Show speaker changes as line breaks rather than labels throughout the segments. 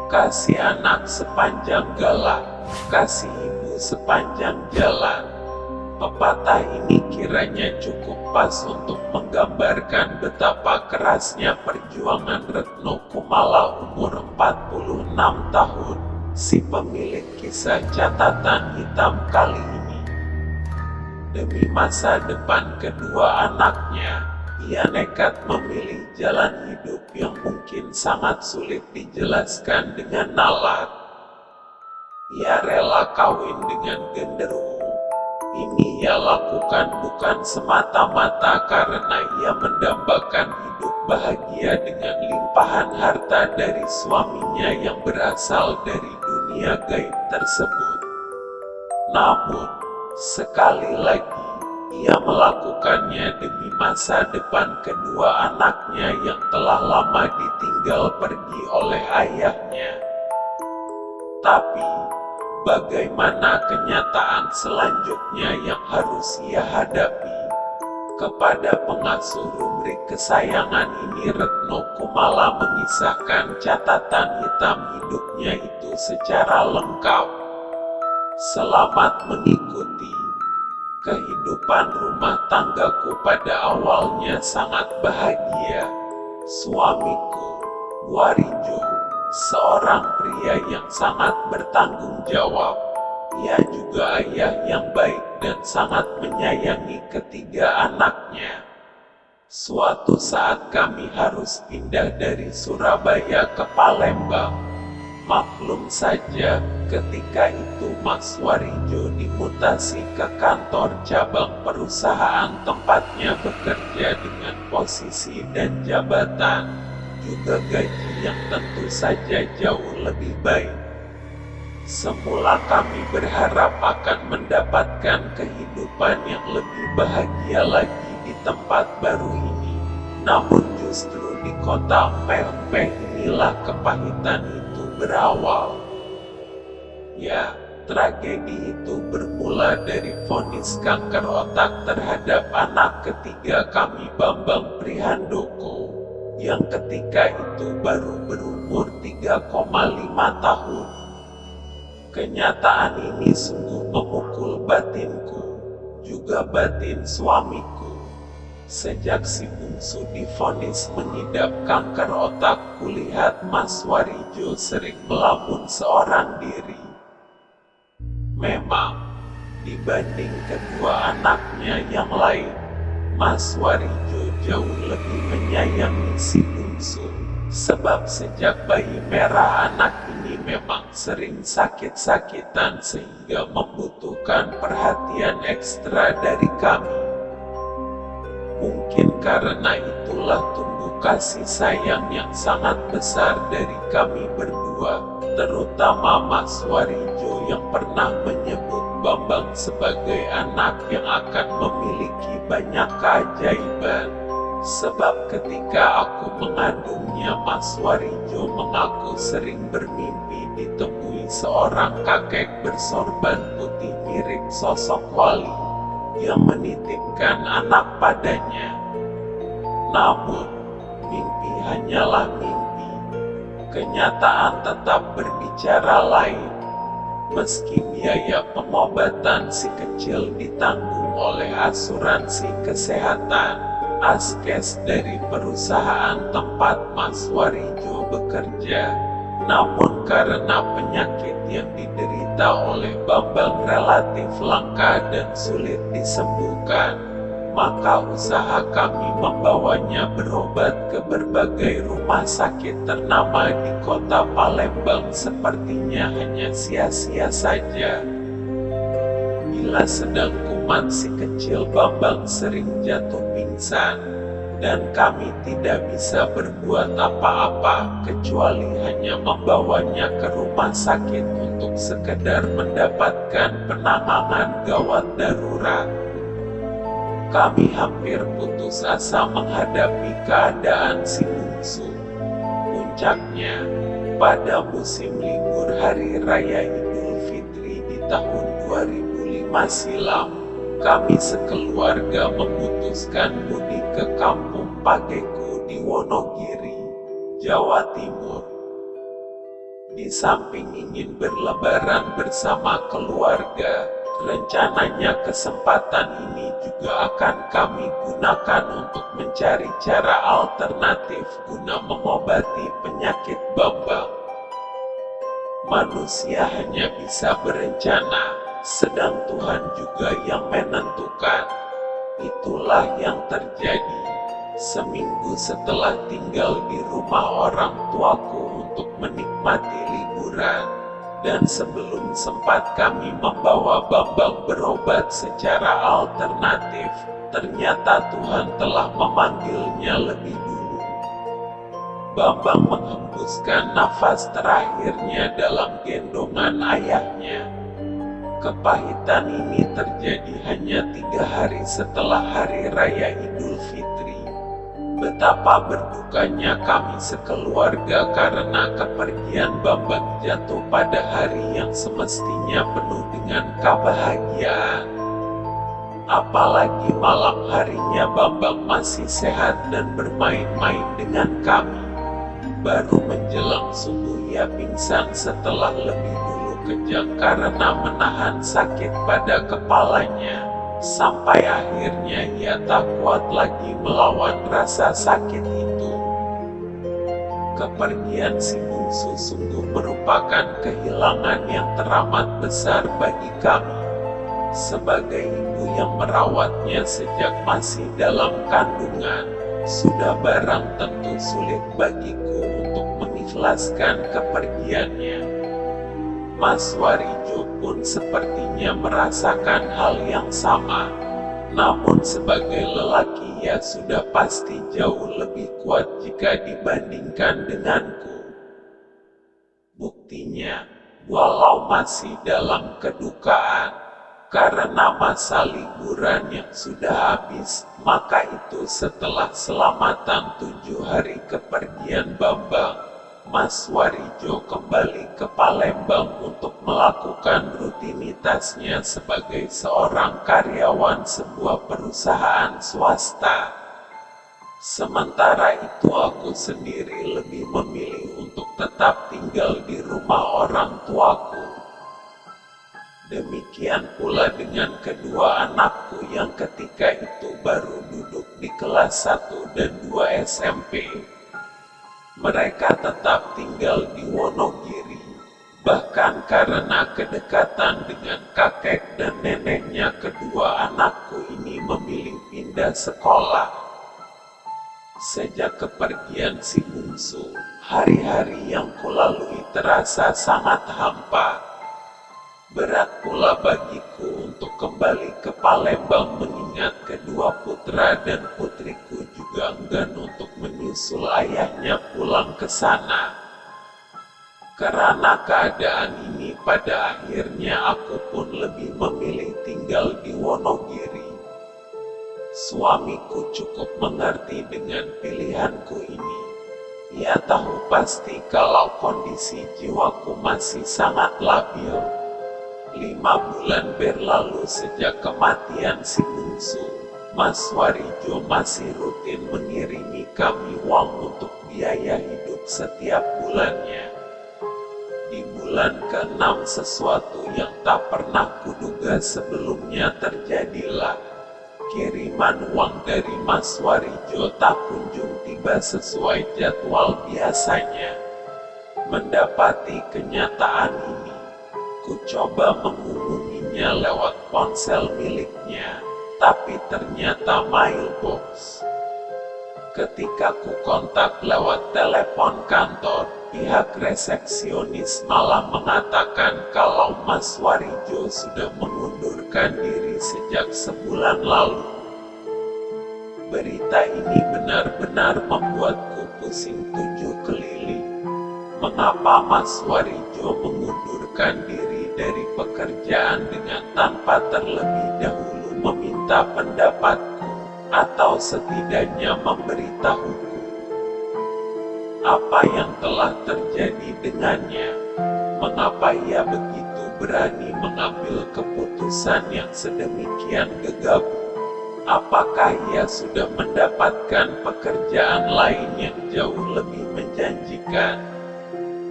Kasih anak sepanjang galah, kasih ibu sepanjang jalan. Pepatah ini kiranya cukup pas untuk menggambarkan betapa kerasnya perjuangan Retno Kumala umur 46 tahun, si pemilik kisah catatan hitam kali ini. Demi masa depan kedua anaknya, ia nekat memilih jalan hidup yang mungkin sangat sulit dijelaskan dengan nalar. Ia rela kawin dengan genderuwo. Ini ia lakukan bukan semata-mata karena ia mendambakan hidup bahagia dengan limpahan harta dari suaminya yang berasal dari dunia gaib tersebut. Namun, sekali lagi, ia melakukannya demi masa depan kedua anaknya yang telah lama ditinggal pergi oleh ayahnya. Tapi, bagaimana kenyataan selanjutnya yang harus ia hadapi? Kepada pengasuh rubrik kesayangan ini, Retno Kumala mengisahkan catatan hitam hidupnya itu secara lengkap. Selamat mengikuti. Kehidupan rumah tanggaku pada awalnya sangat bahagia. Suamiku, Warijo, seorang pria yang sangat bertanggung jawab. Ia juga ayah yang baik dan sangat menyayangi ketiga anaknya. Suatu saat kami harus pindah dari Surabaya ke Palembang. Maklum saja, ketika itu Mas Warijo dimutasi ke kantor cabang perusahaan tempatnya bekerja dengan posisi dan jabatan, juga gaji yang tentu saja jauh lebih baik. Semula kami berharap akan mendapatkan kehidupan yang lebih bahagia lagi di tempat baru ini. Namun justru di kota Empeh inilah kepahitan itu berawal. Ya, tragedi itu bermula dari vonis kanker otak terhadap anak ketiga kami, Bambang Prihandoko, yang ketika itu baru berumur 3,5 tahun. Kenyataan ini sungguh memukul batinku, juga batin suamiku. Sejak si bungsu divonis mengidap kanker otak, kulihat Mas Warijo sering melamun seorang diri. Memang, dibanding kedua anaknya yang lain, Mas Warijo jauh lebih menyayangi si bungsu. Sebab sejak bayi merah anak ini memang sering sakit-sakitan sehingga membutuhkan perhatian ekstra dari kami. Mungkin karena itulah tumbuh kasih sayang yang sangat besar dari kami berdua, terutama Mas Warijo yang pernah menyebut Bambang sebagai anak yang akan memiliki banyak keajaiban. Sebab ketika aku mengandungnya, Mas Warijo mengaku sering bermimpi ditemui seorang kakek bersorban putih mirip sosok wali yang menitipkan anak padanya. Namun, mimpi hanyalah mimpi. Kenyataan tetap berbicara lain. Meski biaya pengobatan si kecil ditanggung oleh asuransi kesehatan Askes dari perusahaan tempat Mas Warijo bekerja, namun karena penyakit yang diderita oleh Bambang relatif langka dan sulit disembuhkan, maka usaha kami membawanya berobat ke berbagai rumah sakit ternama di kota Palembang sepertinya hanya sia-sia saja. Bila sedang kumat, si kecil Bambang sering jatuh pingsan, dan kami tidak bisa berbuat apa-apa kecuali hanya membawanya ke rumah sakit untuk sekedar mendapatkan penanganan gawat darurat. Kami hampir putus asa menghadapi keadaan si bungsu. Puncaknya, pada musim libur Hari Raya Idul Fitri di tahun 2005 silam, kami sekeluarga memutuskan mudik ke kampung Pageku di Wonogiri, Jawa Timur. Di samping ingin berlebaran bersama keluarga, rencananya kesempatan ini juga akan kami gunakan untuk mencari cara alternatif guna mengobati penyakit Bambang. Manusia hanya bisa berencana, sedang Tuhan juga yang menentukan. Itulah yang terjadi. Seminggu setelah tinggal di rumah orang tuaku untuk menikmati liburan, dan sebelum sempat kami membawa Bambang berobat secara alternatif, ternyata Tuhan telah memanggilnya lebih dulu. Bambang menghembuskan nafas terakhirnya dalam gendongan ayahnya. Kepahitan ini terjadi hanya 3 hari setelah Hari Raya Idul Fitri. Betapa berdukanya kami sekeluarga karena kepergian Bambang jatuh pada hari yang semestinya penuh dengan kebahagiaan. Apalagi malam harinya Bambang masih sehat dan bermain-main dengan kami. Baru menjelang subuh ia pingsan setelah lebih dulu kejang karena menahan sakit pada kepalanya. Sampai akhirnya ia tak kuat lagi melawan rasa sakit itu. Kepergian si bungsu sungguh merupakan kehilangan yang teramat besar bagi kami. Sebagai ibu yang merawatnya sejak masih dalam kandungan, sudah barang tentu sulit bagiku untuk mengikhlaskan kepergiannya. Mas Warijo pun sepertinya merasakan hal yang sama. Namun sebagai lelaki ia sudah pasti jauh lebih kuat jika dibandingkan denganku. Buktinya, walau masih dalam kedukaan, karena masa liburan yang sudah habis, maka itu setelah selamatan 7 hari kepergian Bambang, Mas Warijo kembali ke Palembang untuk melakukan rutinitasnya sebagai seorang karyawan sebuah perusahaan swasta. Sementara itu aku sendiri lebih memilih untuk tetap tinggal di rumah orang tuaku. Demikian pula dengan kedua anakku yang ketika itu baru duduk di kelas 1 dan 2 SMP. Mereka tetap tinggal di Wonogiri, bahkan karena kedekatan dengan kakek dan neneknya kedua anakku ini memilih pindah sekolah. Sejak kepergian si bungsu, hari-hari yang kulalui terasa sangat hampa. Berat pula bagiku untuk kembali ke Palembang mengingat kedua putra dan putriku juga enggan untuk menyusul ayahnya pulang ke sana. Karena keadaan ini pada akhirnya aku pun lebih memilih tinggal di Wonogiri. Suamiku cukup mengerti dengan pilihanku ini. Ia tahu pasti kalau kondisi jiwaku masih sangat labil. 5 bulan berlalu sejak kematian si bungsu, Mas Warijo masih rutin mengiringi kami uang untuk biaya hidup setiap bulannya. Di bulan ke-6 sesuatu yang tak pernah kuduga sebelumnya terjadilah. Kiriman uang dari Mas Warijo tak kunjung tiba sesuai jadwal biasanya. Mendapati kenyataan ini, ku coba menghubunginya lewat ponsel miliknya, tapi ternyata mailbox. Ketika ku kontak lewat telepon kantor, pihak resepsionis malah mengatakan kalau Mas Warijo sudah mengundurkan diri sejak sebulan lalu. Berita ini benar-benar membuatku pusing 7 keliling. Mengapa Mas Warijo mengundurkan diri dari pekerjaan dengan tanpa terlebih dahulu meminta pendapatku, atau setidaknya memberitahuku? Apa yang telah terjadi dengannya? Mengapa ia begitu berani mengambil keputusan yang sedemikian gegabah? Apakah ia sudah mendapatkan pekerjaan lain yang jauh lebih menjanjikan?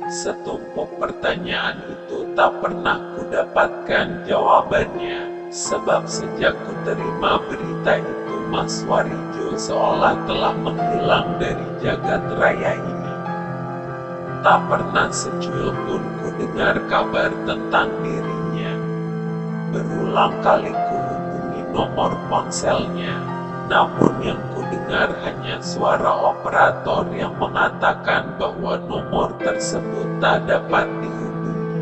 Setumpuk pertanyaan itu tak pernah kudapatkan jawabannya, sebab sejak kuterima berita itu Mas Warijo seolah telah menghilang dari jagat raya ini. Tak pernah secuil pun kudengar kabar tentang dirinya. Berulang kali kuhubungi nomor ponselnya, namun yang kudengar hanya suara operator yang mengatakan bahwa nomor tersebut tak dapat dihubungi.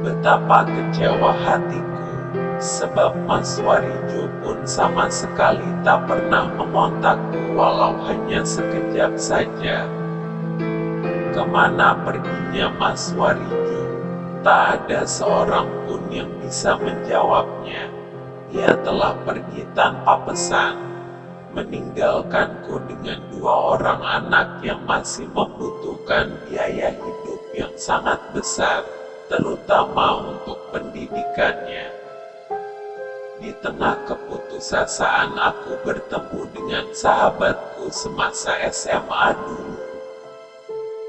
Betapa kecewa hatiku, sebab Mas Warijo pun sama sekali tak pernah mengontakku walau hanya sekejap saja. Kemana perginya Mas Warijo? Tak ada seorang pun yang bisa menjawabnya. Ia telah pergi tanpa pesan, meninggalkanku dengan 2 orang anak yang masih membutuhkan biaya hidup yang sangat besar, terutama untuk pendidikannya. Di tengah keputusasaan aku bertemu dengan sahabatku semasa SMA dulu.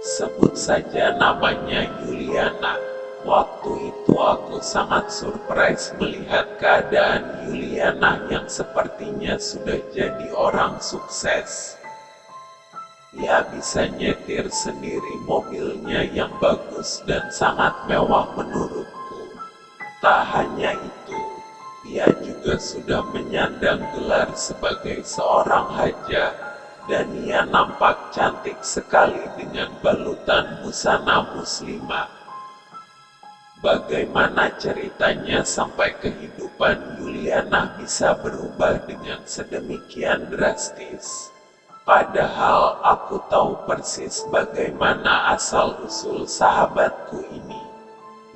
Sebut saja namanya Yuliana. Waktu itu aku sangat surprise melihat keadaan Yuliana yang sepertinya sudah jadi orang sukses. Ia bisa nyetir sendiri mobilnya yang bagus dan sangat mewah menurutku. Tak hanya itu, ia juga sudah menyandang gelar sebagai seorang hajah, dan ia nampak cantik sekali dengan balutan busana muslimah. Bagaimana ceritanya sampai kehidupan Yuliana bisa berubah dengan sedemikian drastis? Padahal aku tahu persis bagaimana asal-usul sahabatku ini.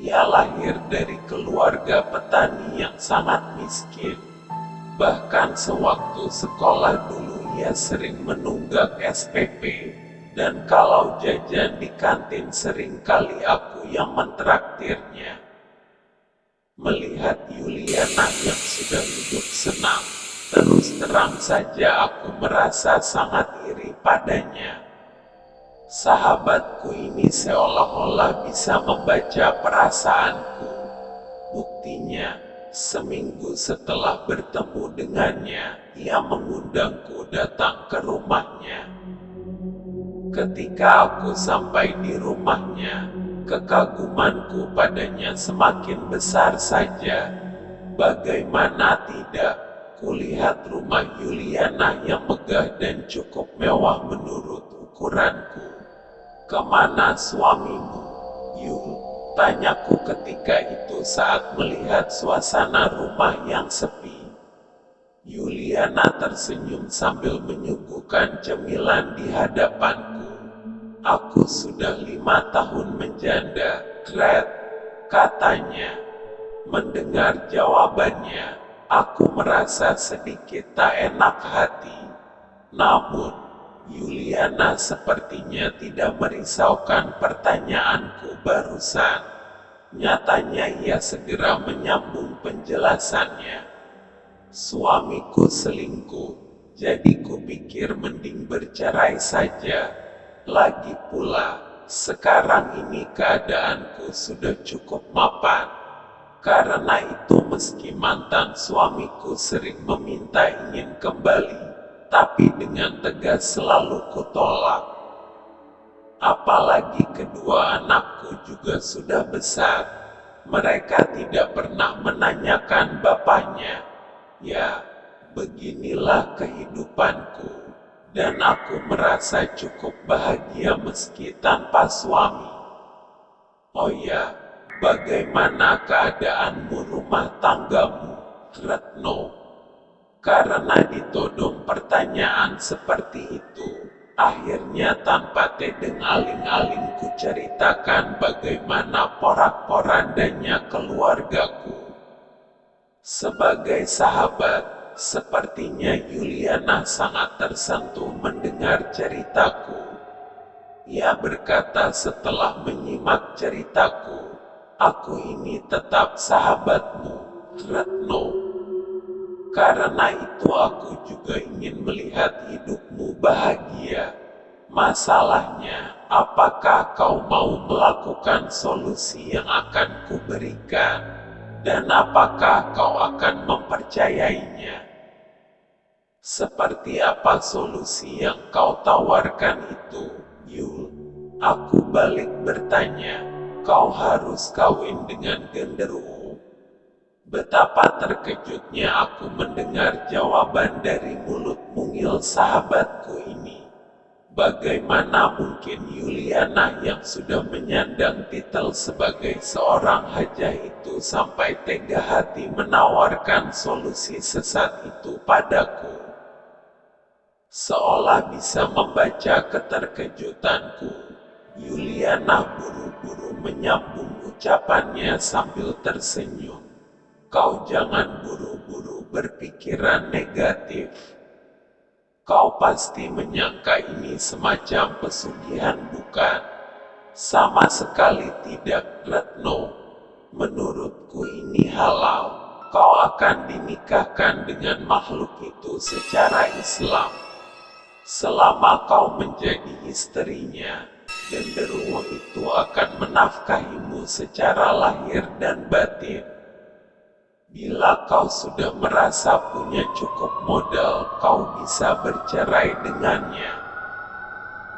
Ia lahir dari keluarga petani yang sangat miskin. Bahkan sewaktu sekolah dulu ia sering menunggak SPP. Dan kalau jajan di kantin seringkali aku yang mentraktirnya. Melihat Yuliana yang sudah hidup senang, terus terang saja aku merasa sangat iri padanya. Sahabatku ini seolah-olah bisa membaca perasaanku. Buktinya, seminggu setelah bertemu dengannya, ia mengundangku datang ke rumahnya. Ketika aku sampai di rumahnya, kekagumanku padanya semakin besar saja. Bagaimana tidak, kulihat rumah Yuliana yang megah dan cukup mewah menurut ukuranku. Kemana suamimu, Yul? Tanyaku ketika itu saat melihat suasana rumah yang sepi. Yuliana tersenyum sambil menyuguhkan cemilan di hadapanku. Aku sudah 5 tahun menjanda, Red, katanya. Mendengar jawabannya, aku merasa sedikit tak enak hati. Namun, Yuliana sepertinya tidak merisaukan pertanyaanku barusan. Nyatanya ia segera menyambung penjelasannya. Suamiku selingkuh, jadi kupikir mending bercerai saja. Lagi pula, sekarang ini keadaanku sudah cukup mapan. Karena itu meski mantan suamiku sering meminta ingin kembali, tapi dengan tegas selalu kutolak. Apalagi kedua anakku juga sudah besar. Mereka tidak pernah menanyakan bapaknya. Ya, beginilah kehidupanku. Dan aku merasa cukup bahagia meski tanpa suami. Oh ya, bagaimana keadaanmu rumah tanggamu, Retno? Karena ditodong pertanyaan seperti itu, akhirnya tanpa tedeng aling-aling ku ceritakan bagaimana porak-porandanya keluargaku. Sebagai sahabat, sepertinya Yuliana sangat tersentuh mendengar ceritaku. Ia berkata setelah menyimak ceritaku, aku ini tetap sahabatmu, Retno. Karena itu aku juga ingin melihat hidupmu bahagia. Masalahnya, apakah kau mau melakukan solusi yang akan kuberikan, dan apakah kau akan mempercayainya? Seperti apa solusi yang kau tawarkan itu, Yul? Aku balik bertanya. Kau harus kawin dengan genderuwo. Betapa terkejutnya aku mendengar jawaban dari mulut mungil sahabatku ini. Bagaimana mungkin Yuliana yang sudah menyandang titel sebagai seorang hajah itu sampai tega hati menawarkan solusi sesat itu padaku? Seolah bisa membaca keterkejutanku, Yuliana buru-buru menyambung ucapannya sambil tersenyum. Kau jangan buru-buru berpikiran negatif. Kau pasti menyangka ini semacam pesugihan, bukan? Sama sekali tidak, Retno. Menurutku ini halal. Kau akan dinikahkan dengan makhluk itu secara Islam. Selama kau menjadi istrinya, genderuwo itu akan menafkahimu secara lahir dan batin. Bila kau sudah merasa punya cukup modal, kau bisa bercerai dengannya.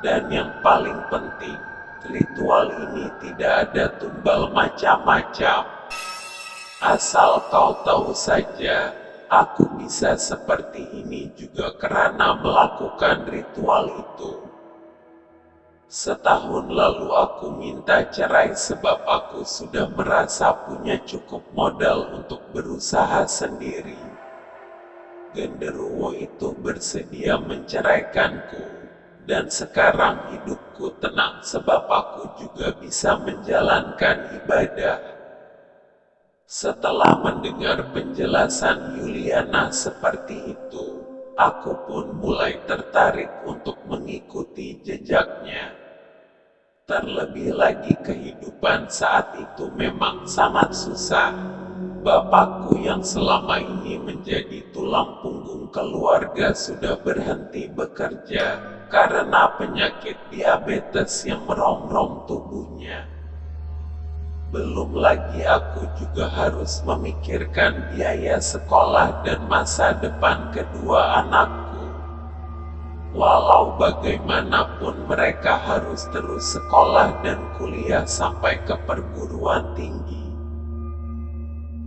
Dan yang paling penting, ritual ini tidak ada tumbal macam-macam. Asal kau tahu saja, aku bisa seperti ini juga karena melakukan ritual itu. Setahun lalu aku minta cerai sebab aku sudah merasa punya cukup modal untuk berusaha sendiri. Genderuwo itu bersedia menceraikanku, dan sekarang hidupku tenang sebab aku juga bisa menjalankan ibadah. Setelah mendengar penjelasan Yuliana seperti itu, aku pun mulai tertarik untuk mengikuti jejaknya. Terlebih lagi kehidupan saat itu memang sangat susah. Bapakku yang selama ini menjadi tulang punggung keluarga sudah berhenti bekerja karena penyakit diabetes yang merongrong tubuhnya. Belum lagi aku juga harus memikirkan biaya sekolah dan masa depan kedua anakku. Walau bagaimanapun mereka harus terus sekolah dan kuliah sampai ke perguruan tinggi.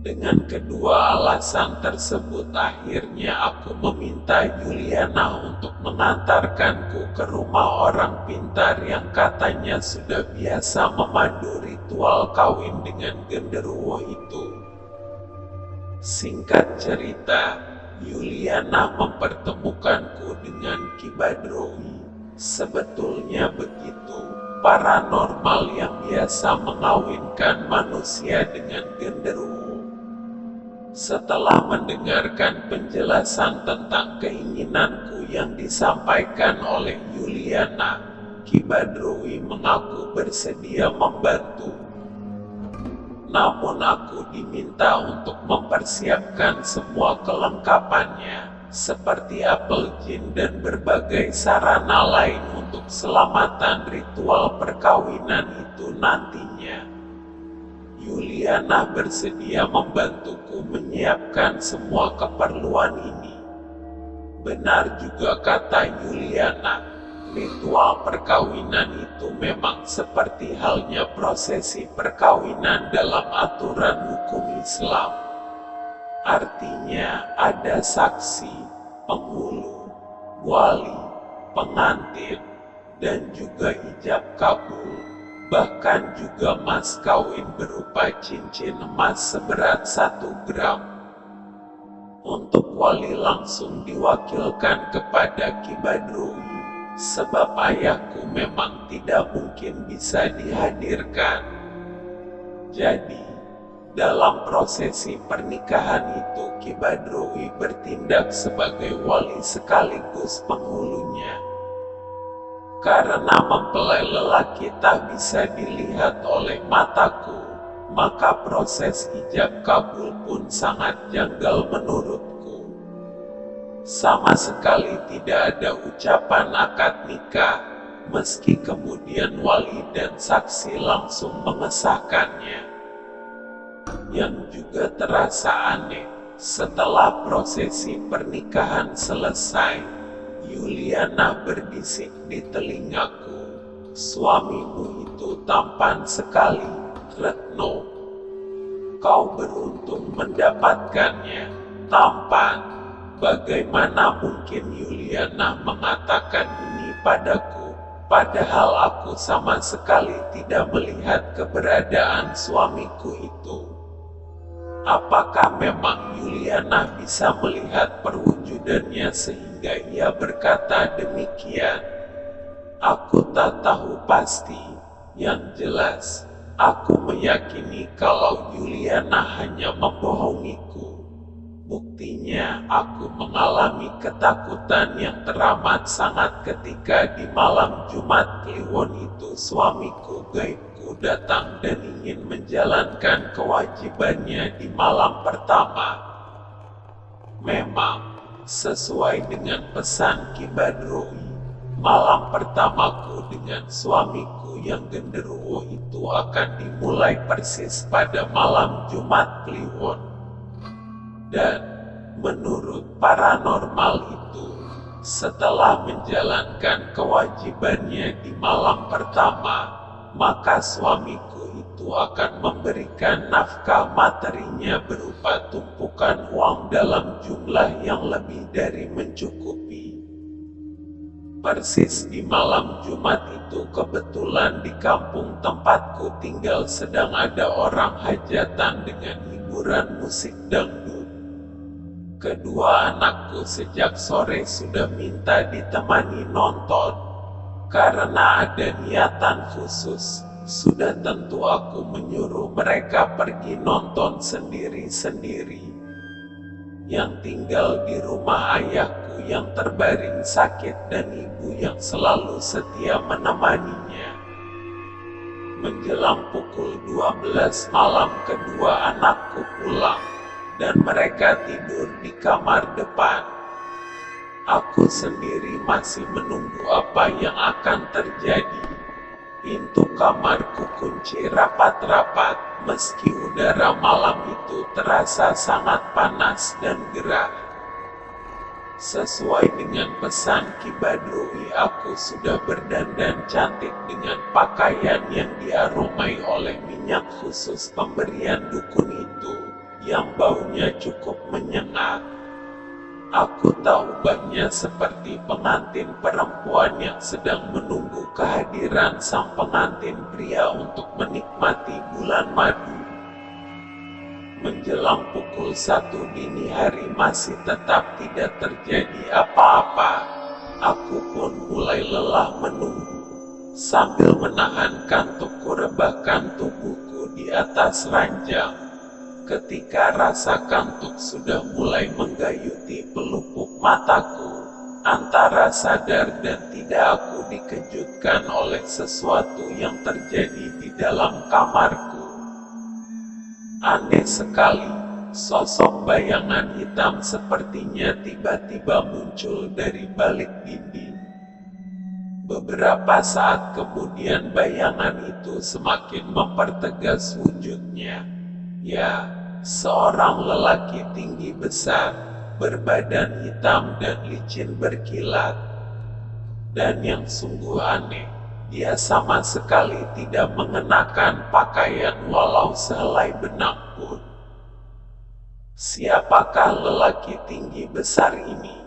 Dengan kedua alasan tersebut akhirnya aku meminta Yuliana untuk mengantarkanku ke rumah orang pintar yang katanya sudah biasa memandu ritual kawin dengan genderuwo itu. Singkat cerita, Yuliana mempertemukanku dengan Ki Badrowi. Sebetulnya begitu, paranormal yang biasa mengawinkan manusia dengan genderuwo. Setelah mendengarkan penjelasan tentang keinginanku yang disampaikan oleh Yuliana, Ki Badrowi mengaku bersedia membantu. Namun aku diminta untuk mempersiapkan semua kelengkapannya, seperti apel jin dan berbagai sarana lain untuk selamatan ritual perkawinan itu nantinya. Yuliana bersedia membantuku menyiapkan semua keperluan ini. Benar juga kata Yuliana, ritual perkawinan itu memang seperti halnya prosesi perkawinan dalam aturan hukum Islam. Artinya ada saksi, penghulu, wali, pengantin, dan juga ijab kabul. Bahkan juga mas kawin berupa cincin emas seberat 1 gram. Untuk wali langsung diwakilkan kepada Ki Badrowi, sebab ayahku memang tidak mungkin bisa dihadirkan. Jadi, dalam prosesi pernikahan itu Ki Badrowi bertindak sebagai wali sekaligus penghulunya. Karena mempelai lelaki tak bisa dilihat oleh mataku, maka proses ijab kabul pun sangat janggal menurutku. Sama sekali tidak ada ucapan akad nikah, meski kemudian wali dan saksi langsung mengesahkannya. Yang juga terasa aneh, setelah prosesi pernikahan selesai, Yuliana berbisik di telingaku, "Suamimu itu tampan sekali, Retno. Kau beruntung mendapatkannya." "Tampan? Bagaimana mungkin Yuliana mengatakan ini padaku, padahal aku sama sekali tidak melihat keberadaan suamiku itu." Apakah memang Yuliana bisa melihat perwujudannya sehingga ia berkata demikian? Aku tak tahu pasti. Yang jelas, aku meyakini kalau Yuliana hanya membohongiku. Buktinya, aku mengalami ketakutan yang teramat sangat ketika di malam Jumat Kliwon itu suamiku gaibku datang dan ingin menjalankan kewajibannya di malam pertama. Memang, sesuai dengan pesan Ki Badroi, malam pertamaku dengan suamiku yang genderuwo itu akan dimulai persis pada malam Jumat Kliwon. Dan menurut paranormal itu, setelah menjalankan kewajibannya di malam pertama, maka suamiku itu akan memberikan nafkah materinya berupa tumpukan uang dalam jumlah yang lebih dari mencukupi. Persis di malam Jumat itu kebetulan di kampung tempatku tinggal sedang ada orang hajatan dengan hiburan musik dangdut. Kedua anakku sejak sore sudah minta ditemani nonton. Karena ada niatan khusus, sudah tentu aku menyuruh mereka pergi nonton sendiri-sendiri. Yang tinggal di rumah ayahku yang terbaring sakit dan ibu yang selalu setia menemaninya. Menjelang pukul 12 malam kedua anakku pulang, dan mereka tidur di kamar depan. Aku sendiri masih menunggu apa yang akan terjadi. Pintu kamarku kunci rapat-rapat, meski udara malam itu terasa sangat panas dan gerah. Sesuai dengan pesan Ki Badroi, aku sudah berdandan cantik dengan pakaian yang diaromai oleh minyak khusus pemberian dukun itu, yang baunya cukup menyengat. Aku tak ubahnya seperti pengantin perempuan yang sedang menunggu kehadiran sang pengantin pria untuk menikmati bulan madu. Menjelang pukul 1 dini hari masih tetap tidak terjadi apa-apa. Aku pun mulai lelah menunggu. Sambil menahan kantukku rebahkan tubuhku di atas ranjang. Ketika rasa kantuk sudah mulai menggayuti pelupuk mataku, antara sadar dan tidak aku dikejutkan oleh sesuatu yang terjadi di dalam kamarku. Aneh sekali, sosok bayangan hitam sepertinya tiba-tiba muncul dari balik dinding. Beberapa saat kemudian bayangan itu semakin mempertegas wujudnya. Ya, seorang lelaki tinggi besar, berbadan hitam dan licin berkilat. Dan yang sungguh aneh, dia sama sekali tidak mengenakan pakaian walau sehelai benang pun. Siapakah lelaki tinggi besar ini?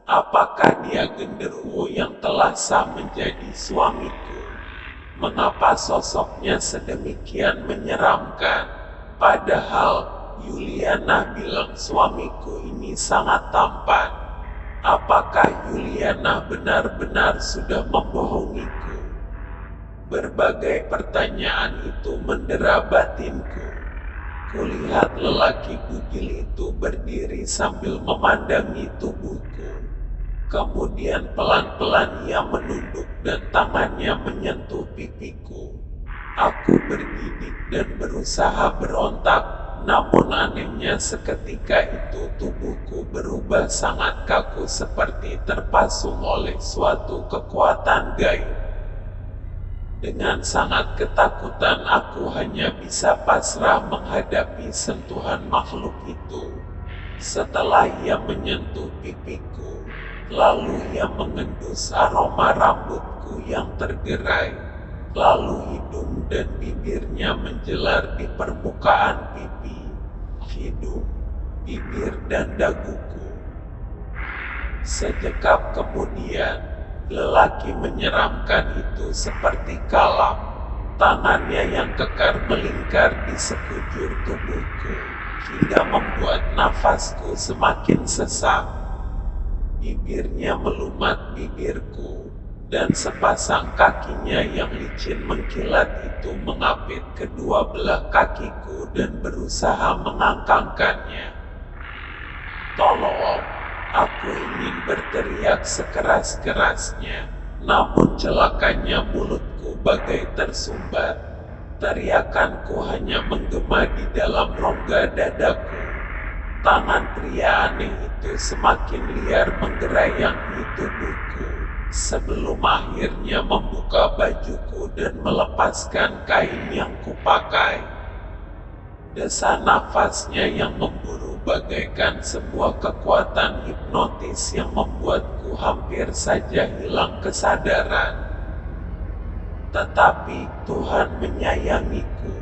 Apakah dia genderuwo yang telah sah menjadi suamiku? Mengapa sosoknya sedemikian menyeramkan? Padahal Yuliana bilang suamiku ini sangat tampan. Apakah Yuliana benar-benar sudah membohongiku? Berbagai pertanyaan itu mendera batinku. Kulihat lelaki bugil itu berdiri sambil memandangi tubuhku. Kemudian pelan-pelan ia menunduk dan tangannya menyentuh pipiku. Aku bergidik dan berusaha berontak, namun anehnya seketika itu tubuhku berubah sangat kaku seperti terpasung oleh suatu kekuatan gaib. Dengan sangat ketakutan aku hanya bisa pasrah menghadapi sentuhan makhluk itu. Setelah ia menyentuh pipiku, lalu ia mengendus aroma rambutku yang tergerai. Lalu hidung dan bibirnya menjelar di permukaan pipi, hidung, bibir dan daguku. Sekejap kemudian, lelaki menyeramkan itu seperti kalap. Tangannya yang kekar melingkar di sekujur tubuhku, hingga membuat nafasku semakin sesak. Bibirnya melumat bibirku, dan sepasang kakinya yang licin mengkilat itu mengapit kedua belah kakiku dan berusaha mengangkangkannya. Tolong! Aku ingin berteriak sekeras-kerasnya, namun celakanya mulutku bagai tersumbat. Teriakanku hanya menggema di dalam rongga dadaku. Tangan pria aneh itu semakin liar menggerayangi tubuhku, sebelum akhirnya membuka bajuku dan melepaskan kain yang kupakai. Desa nafasnya yang memburu bagaikan sebuah kekuatan hipnotis yang membuatku hampir saja hilang kesadaran. Tetapi Tuhan menyayangiku.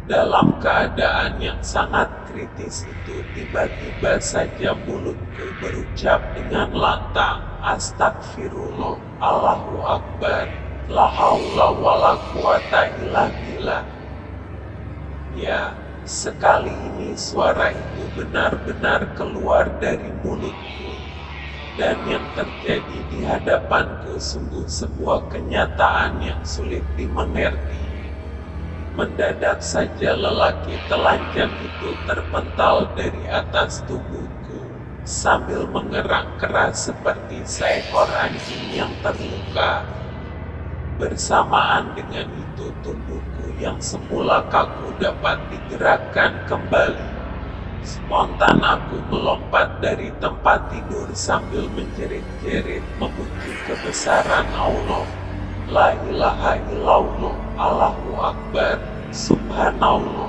Dalam keadaan yang sangat kritis itu, tiba-tiba saja mulutku berucap dengan lantang, "Astagfirullah, Allahu Akbar, la haula wala quwata illa billah." Ya, sekali ini suara itu benar-benar keluar dari mulutku, dan yang terjadi di hadapanku sungguh sebuah kenyataan yang sulit dimengerti. Mendadak saja lelaki telanjang itu terpental dari atas tubuhku, sambil mengerang keras seperti seekor anjing yang terluka. Bersamaan dengan itu tubuhku yang semula kaku dapat digerakkan kembali. Spontan aku melompat dari tempat tidur sambil menjerit-jerit memuji kebesaran Allah. La ilaha illallah, Allahu Akbar, Subhanallah.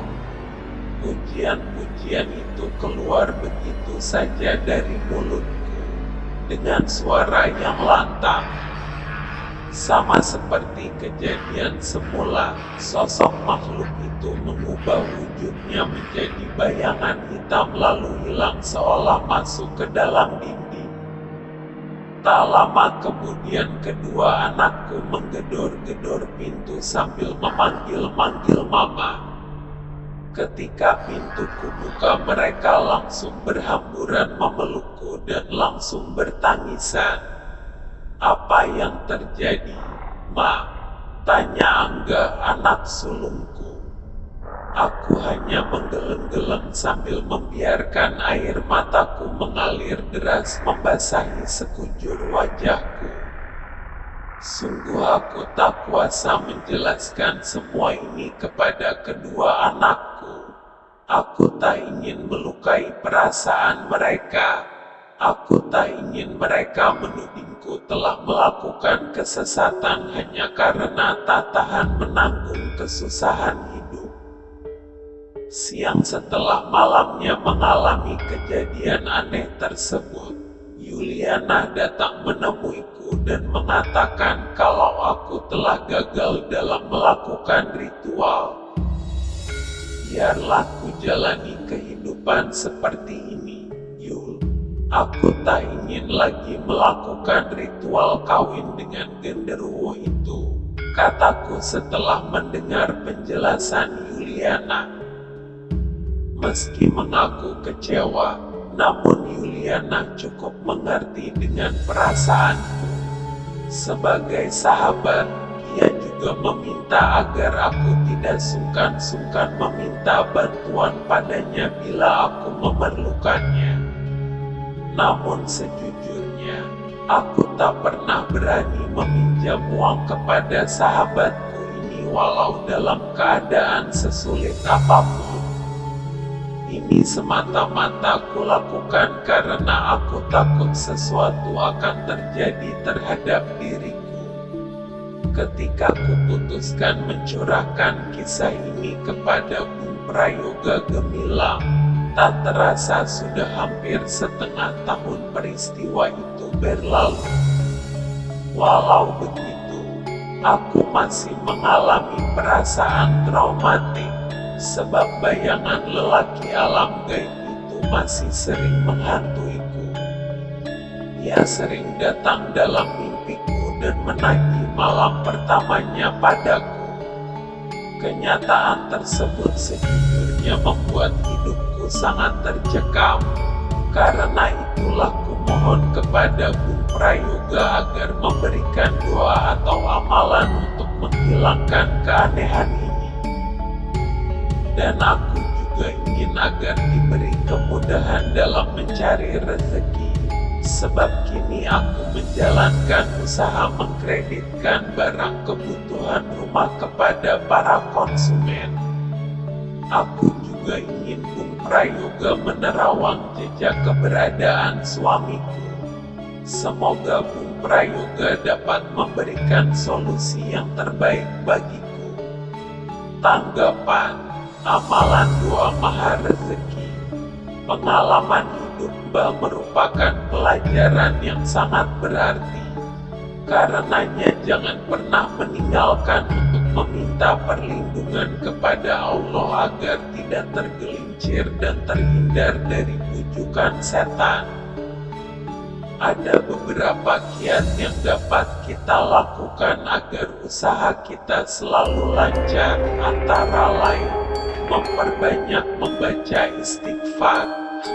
Pujian-pujian itu keluar begitu saja dari mulutku, dengan suara yang lantang. Sama seperti kejadian semula, sosok makhluk itu mengubah wujudnya menjadi bayangan hitam lalu hilang seolah masuk ke dalam dinding. Tak lama kemudian kedua anakku menggedor-gedor pintu sambil memanggil-manggil mama. Ketika pintu kubuka, mereka langsung berhamburan memelukku dan langsung bertangisan. "Apa yang terjadi, Ma?" tanya Angga, anak sulungku. Aku hanya menggeleng-geleng sambil membiarkan air mataku mengalir deras membasahi sekujur wajahku. Sungguh aku tak kuasa menjelaskan semua ini kepada kedua anakku. Aku tak ingin melukai perasaan mereka. Aku tak ingin mereka menudingku telah melakukan kesesatan hanya karena tak tahan menanggung kesusahan hidup. Siang setelah malamnya mengalami kejadian aneh tersebut, Yuliana datang menemuiku dan mengatakan kalau aku telah gagal dalam melakukan ritual. Biarlah ku jalani kehidupan seperti ini, Yul. Aku tak ingin lagi melakukan ritual kawin dengan genderuwo itu, kataku setelah mendengar penjelasan Yuliana. Meski mengaku kecewa, namun Yuliana cukup mengerti dengan perasaanku. Sebagai sahabat, ia juga meminta agar aku tidak sungkan-sungkan meminta bantuan padanya bila aku memerlukannya. Namun sejujurnya, aku tak pernah berani meminjam uang kepada sahabatku ini walau dalam keadaan sesulit apapun. Ini semata-mata aku lakukan karena aku takut sesuatu akan terjadi terhadap diriku. Ketika kuputuskan mencurahkan kisah ini kepada Bung Prayoga Gemilang, tak terasa sudah hampir setengah tahun peristiwa itu berlalu. Walau begitu, aku masih mengalami perasaan traumatik, sebab bayangan lelaki alam gaib itu masih sering menghantuiku. Ia sering datang dalam mimpiku dan menagih malam pertamanya padaku. Kenyataan tersebut sejujurnya membuat hidupku sangat tercekam. Karena itulah kumohon kepada Bung Prayoga agar memberikan doa atau amalan untuk menghilangkan keanehan ini. Dan aku juga ingin agar diberi kemudahan dalam mencari rezeki, sebab kini aku menjalankan usaha mengkreditkan barang kebutuhan rumah kepada para konsumen. Aku juga ingin Bung Prayoga menerawang jejak keberadaan suamiku. Semoga Bung Prayoga dapat memberikan solusi yang terbaik bagiku. Tanggapan: amalan doa maha rezeki. Pengalaman hidup Mbah merupakan pelajaran yang sangat berarti. Karenanya jangan pernah meninggalkan untuk meminta perlindungan kepada Allah agar tidak tergelincir dan terhindar dari bujukan setan. Ada beberapa kiat yang dapat kita lakukan agar usaha kita selalu lancar, antara lain memperbanyak membaca istighfar,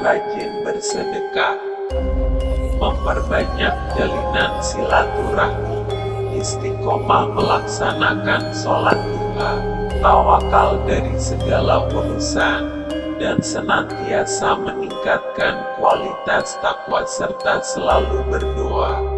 rajin bersedekah, memperbanyak jalinan silaturahmi, istiqomah melaksanakan sholat duha, tawakal dari segala urusan, dan senantiasa meningkatkan kualitas takwa serta selalu berdoa.